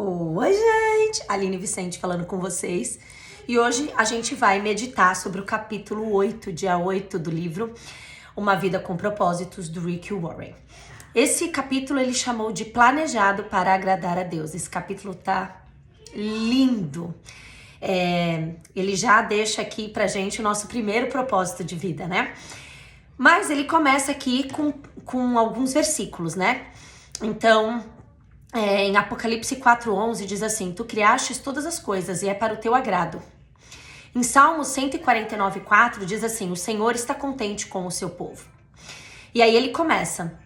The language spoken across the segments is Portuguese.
Oi, gente! Aline Vicente falando com vocês. E hoje a gente vai meditar sobre o capítulo 8, dia 8 do livro Uma Vida com Propósitos, do Rick Warren. Esse capítulo ele chamou de Planejado para Agradar a Deus. Esse capítulo tá lindo. Ele já deixa aqui pra gente o nosso primeiro propósito de vida, né? Mas ele começa aqui com alguns versículos, né? Então, em Apocalipse 4:11 diz assim: Tu criastes todas as coisas e é para o teu agrado. Em Salmos 149:4 diz assim: O Senhor está contente com o seu povo. E aí ele começa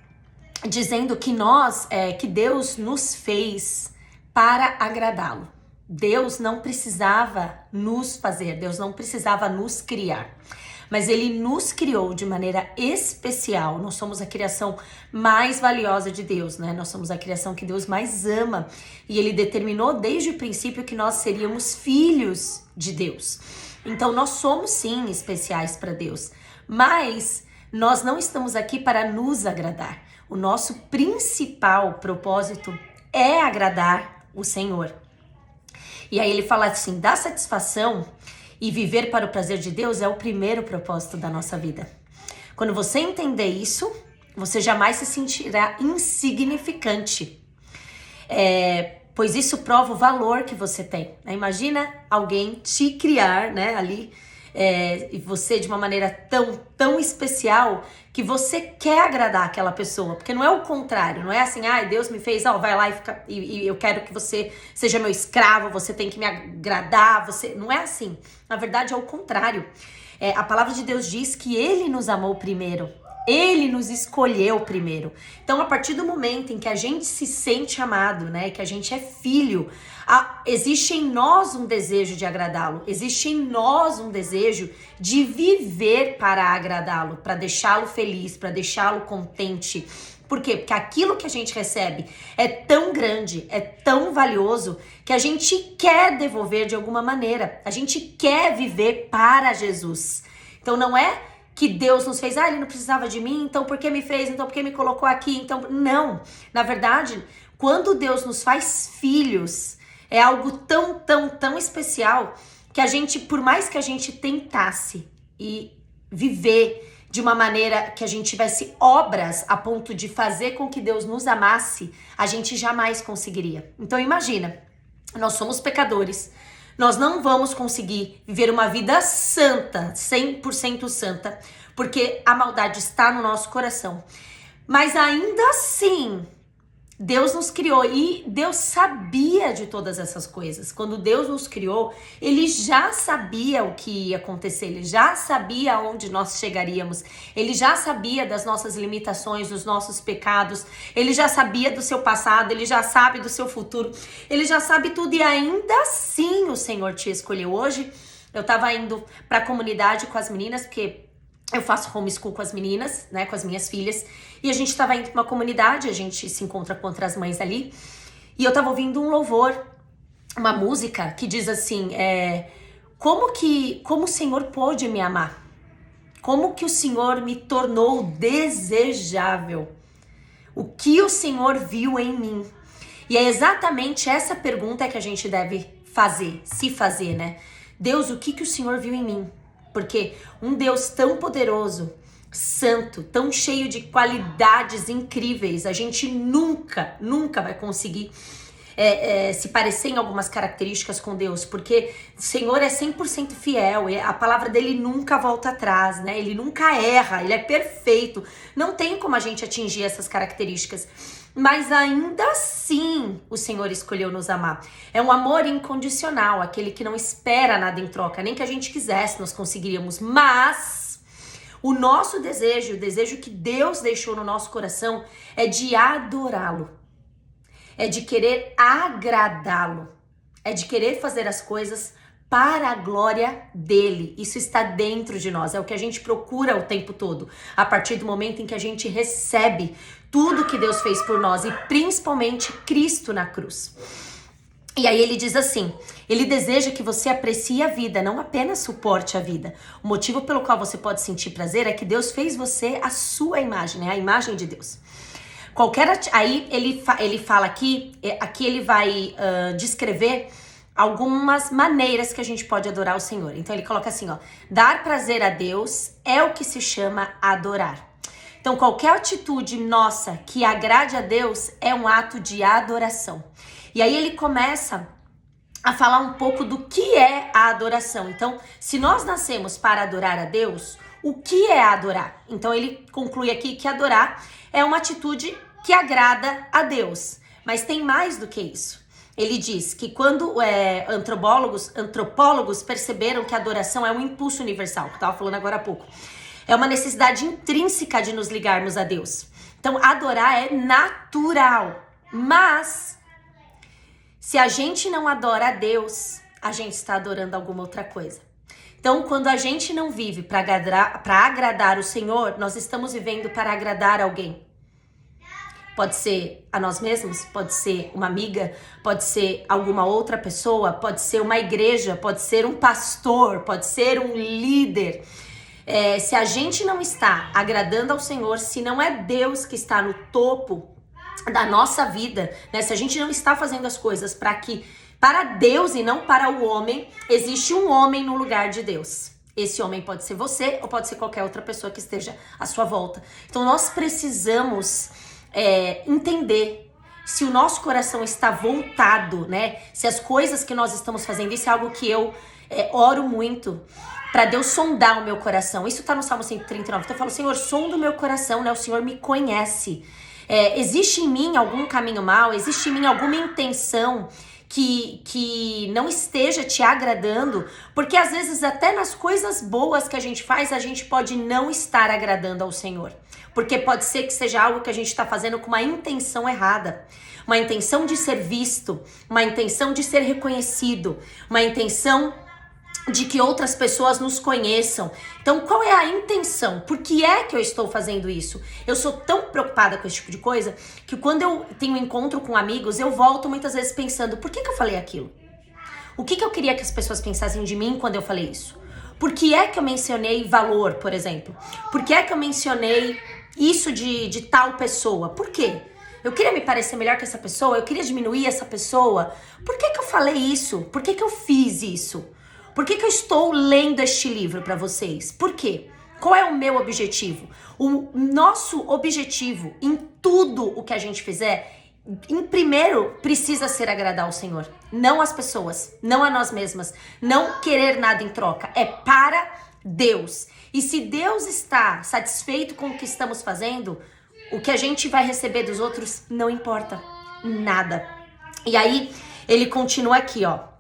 dizendo que que Deus nos fez para agradá-lo. Deus não precisava nos fazer, Deus não precisava nos criar. Mas ele nos criou de maneira especial. Nós somos a criação mais valiosa de Deus, né? Nós somos a criação que Deus mais ama. E ele determinou desde o princípio que nós seríamos filhos de Deus. Então nós somos sim especiais para Deus. Mas nós não estamos aqui para nos agradar. O nosso principal propósito é agradar o Senhor. E aí ele fala assim: dar satisfação e viver para o prazer de Deus é o primeiro propósito da nossa vida. Quando você entender isso, você jamais se sentirá insignificante. Pois isso prova o valor que você tem. Né? Imagina alguém te criar, né, ali, e você de uma maneira tão especial que você quer agradar aquela pessoa. Porque não é o contrário, não é assim: Deus me fez, vai lá e eu quero que você seja meu escravo, você tem que me agradar, não é assim. Na verdade é o contrário. A palavra de Deus diz que Ele nos amou primeiro. Ele nos escolheu primeiro. Então, a partir do momento em que a gente se sente amado, né, que a gente é filho, existe em nós um desejo de agradá-lo. Existe em nós um desejo de viver para agradá-lo, para deixá-lo feliz, para deixá-lo contente. Por quê? Porque aquilo que a gente recebe é tão grande, é tão valioso, que a gente quer devolver de alguma maneira. A gente quer viver para Jesus. Então, não é que Deus nos fez, ele não precisava de mim, então por que me fez, então por que me colocou aqui, então... Não, na verdade, quando Deus nos faz filhos, é algo tão especial, que a gente, por mais que a gente tentasse e viver de uma maneira que a gente tivesse obras a ponto de fazer com que Deus nos amasse, a gente jamais conseguiria. Então imagina, nós somos pecadores, nós não vamos conseguir viver uma vida santa, 100% santa, porque a maldade está no nosso coração. Mas ainda assim, Deus nos criou e Deus sabia de todas essas coisas. Quando Deus nos criou, Ele já sabia o que ia acontecer, Ele já sabia aonde nós chegaríamos, Ele já sabia das nossas limitações, dos nossos pecados, Ele já sabia do seu passado, Ele já sabe do seu futuro, Ele já sabe tudo e ainda assim o Senhor te escolheu. Hoje eu tava indo pra comunidade com as meninas, porque eu faço homeschool com as meninas, né, com as minhas filhas, e a gente tava indo pra uma comunidade, a gente se encontra com outras mães ali, e eu tava ouvindo um louvor, uma música que diz assim, como o Senhor pôde me amar? Como que o Senhor me tornou desejável? O que o Senhor viu em mim? E é exatamente essa pergunta que a gente deve se fazer, né? Deus, o que o Senhor viu em mim? Porque um Deus tão poderoso, santo, tão cheio de qualidades incríveis, a gente nunca vai conseguir se parecer em algumas características com Deus, porque o Senhor é 100% fiel, a palavra dele nunca volta atrás, né? Ele nunca erra, ele é perfeito, não tem como a gente atingir essas características. Mas ainda assim o Senhor escolheu nos amar. É um amor incondicional, aquele que não espera nada em troca, nem que a gente quisesse nós conseguiríamos. Mas o nosso desejo, o desejo que Deus deixou no nosso coração é de adorá-lo. É de querer agradá-lo. É de querer fazer as coisas para a glória dele. Isso está dentro de nós, é o que a gente procura o tempo todo, a partir do momento em que a gente recebe tudo que Deus fez por nós e principalmente Cristo na cruz. E aí ele diz assim, ele deseja que você aprecie a vida, não apenas suporte a vida. O motivo pelo qual você pode sentir prazer é que Deus fez você a sua imagem, né? A imagem de Deus. Aí ele fala aqui ele vai descrever algumas maneiras que a gente pode adorar o Senhor. Então ele coloca assim, ó: dar prazer a Deus é o que se chama adorar. Então qualquer atitude nossa que agrade a Deus é um ato de adoração. E aí ele começa a falar um pouco do que é a adoração. Então, se nós nascemos para adorar a Deus, o que é adorar? Então ele conclui aqui que adorar é uma atitude que agrada a Deus. Mas tem mais do que isso. Ele diz que quando antropólogos perceberam que a adoração é um impulso universal, que eu estava falando agora há pouco, é uma necessidade intrínseca de nos ligarmos a Deus. Então, adorar é natural, mas se a gente não adora a Deus, a gente está adorando alguma outra coisa. Então, quando a gente não vive para agradar o Senhor, nós estamos vivendo para agradar alguém. Pode ser a nós mesmos, pode ser uma amiga, pode ser alguma outra pessoa, pode ser uma igreja, pode ser um pastor, pode ser um líder. Se a gente não está agradando ao Senhor, se não é Deus que está no topo da nossa vida, né? Se a gente não está fazendo as coisas para Deus e não para o homem, existe um homem no lugar de Deus. Esse homem pode ser você ou pode ser qualquer outra pessoa que esteja à sua volta. Então nós precisamos entender se o nosso coração está voltado, né? Se as coisas que nós estamos fazendo, isso é algo que eu oro muito, para Deus sondar o meu coração. Isso tá no Salmo 139. Então eu falo: Senhor, sonda o meu coração, né? O Senhor me conhece. Existe em mim algum caminho mau? Existe em mim alguma intenção que não esteja te agradando? Porque às vezes até nas coisas boas que a gente faz, a gente pode não estar agradando ao Senhor. Porque pode ser que seja algo que a gente está fazendo com uma intenção errada. Uma intenção de ser visto, uma intenção de ser reconhecido, uma intenção de que outras pessoas nos conheçam. Então, qual é a intenção? Por que é que eu estou fazendo isso? Eu sou tão preocupada com esse tipo de coisa que quando eu tenho um encontro com amigos, eu volto muitas vezes pensando: por que eu falei aquilo? O que eu queria que as pessoas pensassem de mim quando eu falei isso? Por que é que eu mencionei valor, por exemplo? Por que é que eu mencionei isso de tal pessoa? Por quê? Eu queria me parecer melhor que essa pessoa? Eu queria diminuir essa pessoa? Por que eu falei isso? Por que eu fiz isso? Por que eu estou lendo este livro para vocês? Por quê? Qual é o meu objetivo? O nosso objetivo em tudo o que a gente fizer, em primeiro, precisa ser agradar ao Senhor. Não as pessoas, não a nós mesmas, não querer nada em troca. É para Deus. E se Deus está satisfeito com o que estamos fazendo, o que a gente vai receber dos outros não importa nada. E aí, ele continua aqui, ó.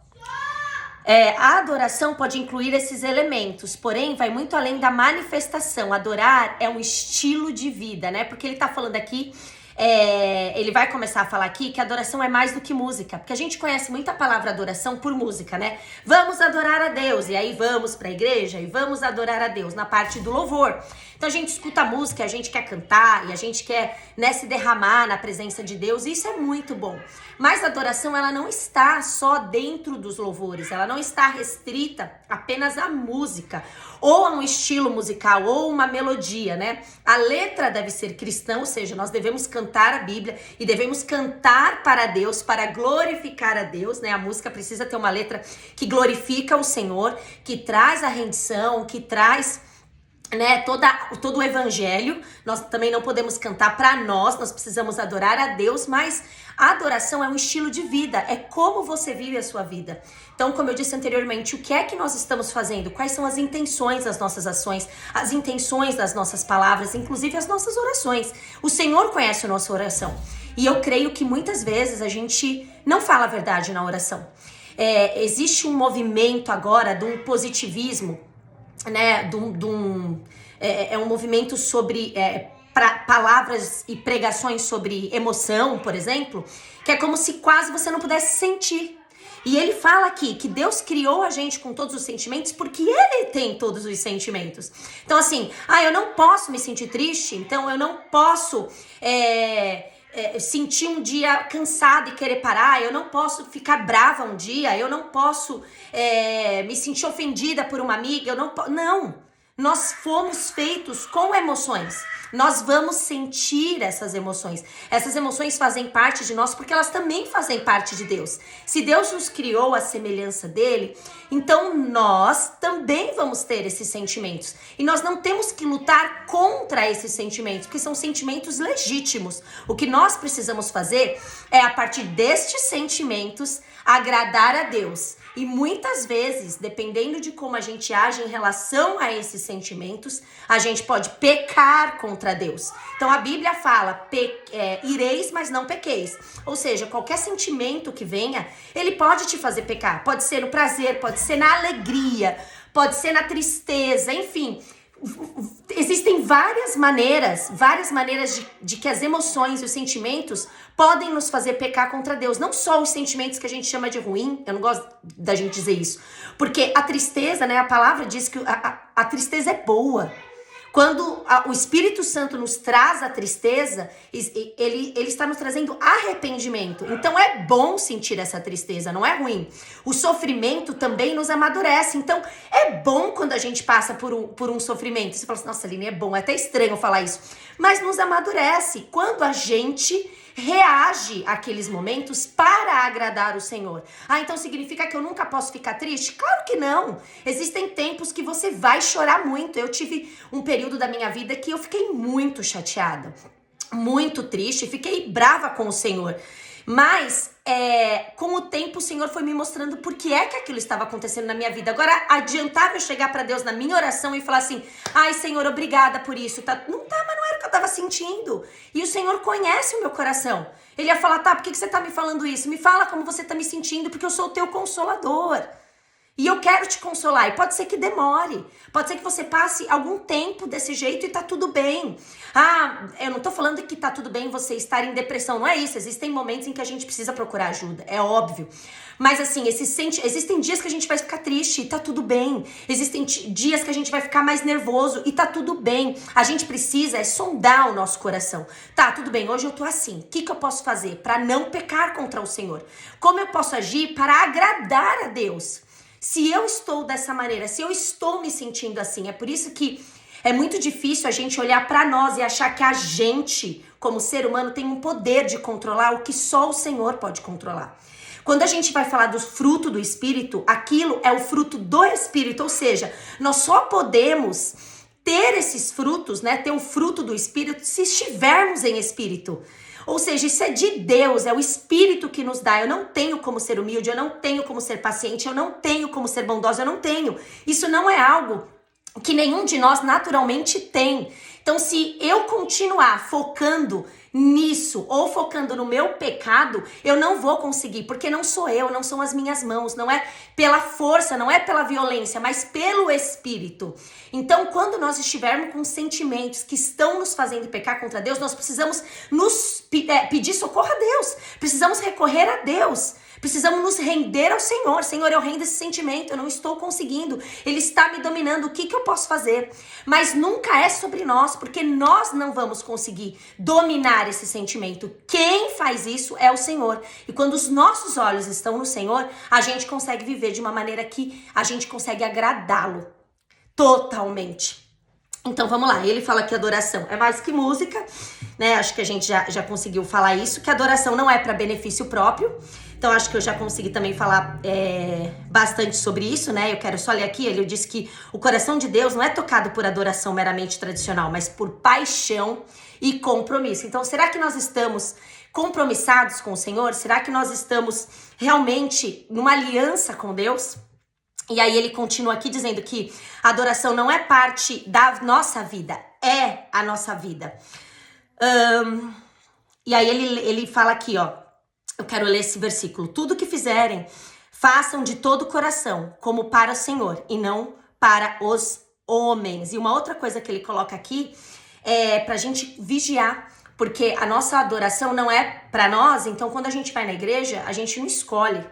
A adoração pode incluir esses elementos, porém vai muito além da manifestação. Adorar é um estilo de vida, né? Porque ele tá falando aqui, ele vai começar a falar aqui que adoração é mais do que música. Porque a gente conhece muito a palavra adoração por música, né? Vamos adorar a Deus, e aí vamos pra igreja e vamos adorar a Deus na parte do louvor. Então a gente escuta a música, a gente quer cantar e a gente quer, né, se derramar na presença de Deus, e isso é muito bom. Mas a adoração, ela não está só dentro dos louvores, ela não está restrita apenas à música, ou a um estilo musical, ou uma melodia, né? A letra deve ser cristã, ou seja, nós devemos cantar a Bíblia e devemos cantar para Deus, para glorificar a Deus, né? A música precisa ter uma letra que glorifica o Senhor, que traz a rendição, que traz, né, todo o evangelho. Nós também não podemos cantar para nós precisamos adorar a Deus, mas a adoração é um estilo de vida, é como você vive a sua vida. Então, como eu disse anteriormente, o que é que nós estamos fazendo? Quais são as intenções das nossas ações, as intenções das nossas palavras, inclusive as nossas orações. O Senhor conhece a nossa oração. E eu creio que muitas vezes a gente não fala a verdade na oração. Existe um movimento agora de um positivismo, né, é um movimento sobre palavras e pregações sobre emoção, por exemplo, que é como se quase você não pudesse sentir. E ele fala aqui que Deus criou a gente com todos os sentimentos porque Ele tem todos os sentimentos. Então assim, eu não posso me sentir triste, então eu não posso sentir um dia cansado e querer parar, eu não posso ficar brava um dia, eu não posso me sentir ofendida por uma amiga, não. Nós fomos feitos com emoções. Nós vamos sentir essas emoções. Essas emoções fazem parte de nós porque elas também fazem parte de Deus. Se Deus nos criou à semelhança dele, então nós também vamos ter esses sentimentos. E nós não temos que lutar contra esses sentimentos, porque são sentimentos legítimos. O que nós precisamos fazer é, a partir destes sentimentos, agradar a Deus. E muitas vezes, dependendo de como a gente age em relação a esses sentimentos, a gente pode pecar contra Deus. Então a Bíblia fala, ireis, mas não pequeis. Ou seja, qualquer sentimento que venha, ele pode te fazer pecar. Pode ser no prazer, pode ser na alegria, pode ser na tristeza, enfim. Existem várias maneiras de que as emoções e os sentimentos podem nos fazer pecar contra Deus. Não só os sentimentos que a gente chama de ruim, eu não gosto da gente dizer isso. Porque a tristeza, né, a palavra diz que a tristeza é boa. Quando o Espírito Santo nos traz a tristeza, ele está nos trazendo arrependimento. Então é bom sentir essa tristeza, não é ruim. O sofrimento também nos amadurece. Então é bom quando a gente passa por um sofrimento. Você fala assim, nossa, Aline, é bom, é até estranho falar isso. Mas nos amadurece quando a gente reage àqueles momentos para agradar o Senhor. Ah, então significa que eu nunca posso ficar triste? Claro que não. Existem tempos que você vai chorar muito. Eu tive um período da minha vida que eu fiquei muito chateada, muito triste, fiquei brava com o Senhor. Mas, com o tempo, o Senhor foi me mostrando por que é que aquilo estava acontecendo na minha vida. Agora, adiantava eu chegar para Deus na minha oração e falar assim, ai, Senhor, obrigada por isso. Não tá, mas não era o que eu estava sentindo. E o Senhor conhece o meu coração. Ele ia falar, tá, por que você tá me falando isso? Me fala como você tá me sentindo, porque eu sou o teu consolador. E eu quero te consolar, e pode ser que demore, pode ser que você passe algum tempo desse jeito e tá tudo bem. Ah, eu não tô falando que tá tudo bem você estar em depressão, não é isso, existem momentos em que a gente precisa procurar ajuda, é óbvio. Mas assim, existem dias que a gente vai ficar triste e tá tudo bem, existem dias que a gente vai ficar mais nervoso e tá tudo bem. A gente precisa sondar o nosso coração. Tá, tudo bem, hoje eu tô assim, o que eu posso fazer para não pecar contra o Senhor? Como eu posso agir para agradar a Deus? Se eu estou dessa maneira, se eu estou me sentindo assim, é por isso que é muito difícil a gente olhar para nós e achar que a gente, como ser humano, tem um poder de controlar o que só o Senhor pode controlar. Quando a gente vai falar do fruto do Espírito, aquilo é o fruto do Espírito, ou seja, nós só podemos ter esses frutos, né, ter o fruto do Espírito se estivermos em Espírito. Ou seja, isso é de Deus, é o Espírito que nos dá. Eu não tenho como ser humilde, eu não tenho como ser paciente, eu não tenho como ser bondosa, eu não tenho. Isso não é algo que nenhum de nós naturalmente tem. Então, se eu continuar focando nisso ou focando no meu pecado, eu não vou conseguir, porque não sou eu, não são as minhas mãos, não é pela força, não é pela violência, mas pelo Espírito. Então, quando nós estivermos com sentimentos que estão nos fazendo pecar contra Deus, nós precisamos pedir socorro a Deus, precisamos recorrer a Deus. Precisamos nos render ao Senhor. Senhor, eu rendo esse sentimento, eu não estou conseguindo. Ele está me dominando, o que eu posso fazer? Mas nunca é sobre nós, porque nós não vamos conseguir dominar esse sentimento. Quem faz isso é o Senhor. E quando os nossos olhos estão no Senhor, a gente consegue viver de uma maneira que a gente consegue agradá-lo totalmente. Então vamos lá, ele fala que adoração é mais que música, né? Acho que a gente já conseguiu falar isso, que adoração não é para benefício próprio. Então acho que eu já consegui também falar bastante sobre isso, né? Eu quero só ler aqui, ele diz que o coração de Deus não é tocado por adoração meramente tradicional, mas por paixão e compromisso. Então será que nós estamos compromissados com o Senhor? Será que nós estamos realmente numa aliança com Deus? E aí ele continua aqui dizendo que a adoração não é parte da nossa vida, é a nossa vida. E aí ele fala aqui, ó, eu quero ler esse versículo. Tudo que fizerem, façam de todo o coração, como para o Senhor, e não para os homens. E uma outra coisa que ele coloca aqui é pra gente vigiar, porque a nossa adoração não é pra nós, então quando a gente vai na igreja, a gente não escolhe,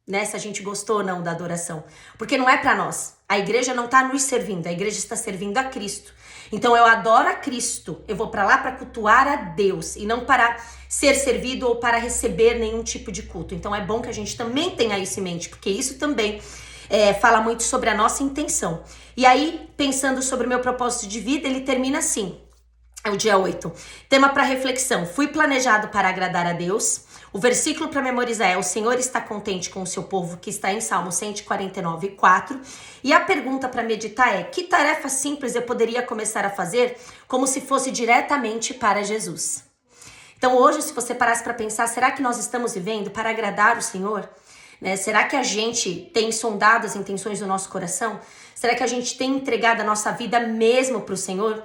né, se a gente gostou ou não da adoração, porque não é pra nós. A igreja não tá nos servindo, a igreja está servindo a Cristo. Então eu adoro a Cristo, eu vou pra lá pra cultuar a Deus e não para ser servido ou para receber nenhum tipo de culto. Então é bom que a gente também tenha isso em mente, porque isso também fala muito sobre a nossa intenção. E aí, pensando sobre o meu propósito de vida, ele termina assim. É o dia 8. Tema para reflexão. Fui planejado para agradar a Deus. O versículo para memorizar é: o Senhor está contente com o seu povo, que está em Salmo 149, 4. E a pergunta para meditar é: que tarefa simples eu poderia começar a fazer como se fosse diretamente para Jesus? Então hoje, se você parasse para pensar, será que nós estamos vivendo para agradar o Senhor? Né? Será que a gente tem sondado as intenções do nosso coração? Será que a gente tem entregado a nossa vida mesmo para o Senhor?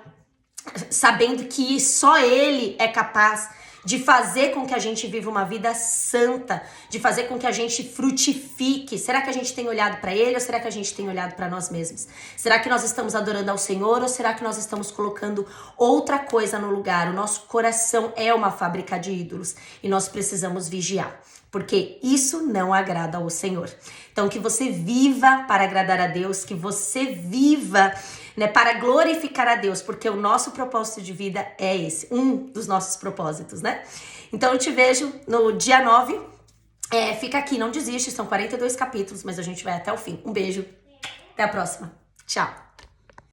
Sabendo que só Ele é capaz de fazer com que a gente viva uma vida santa, de fazer com que a gente frutifique. Será que a gente tem olhado para Ele ou será que a gente tem olhado para nós mesmos? Será que nós estamos adorando ao Senhor ou será que nós estamos colocando outra coisa no lugar? O nosso coração é uma fábrica de ídolos e nós precisamos vigiar, porque isso não agrada ao Senhor. Então, que você viva para agradar a Deus, que você viva, né, para glorificar a Deus, porque o nosso propósito de vida é esse, um dos nossos propósitos, né? Então, eu te vejo no dia 9. Fica aqui, não desiste, são 42 capítulos, mas a gente vai até o fim. Um beijo, até a próxima. Tchau.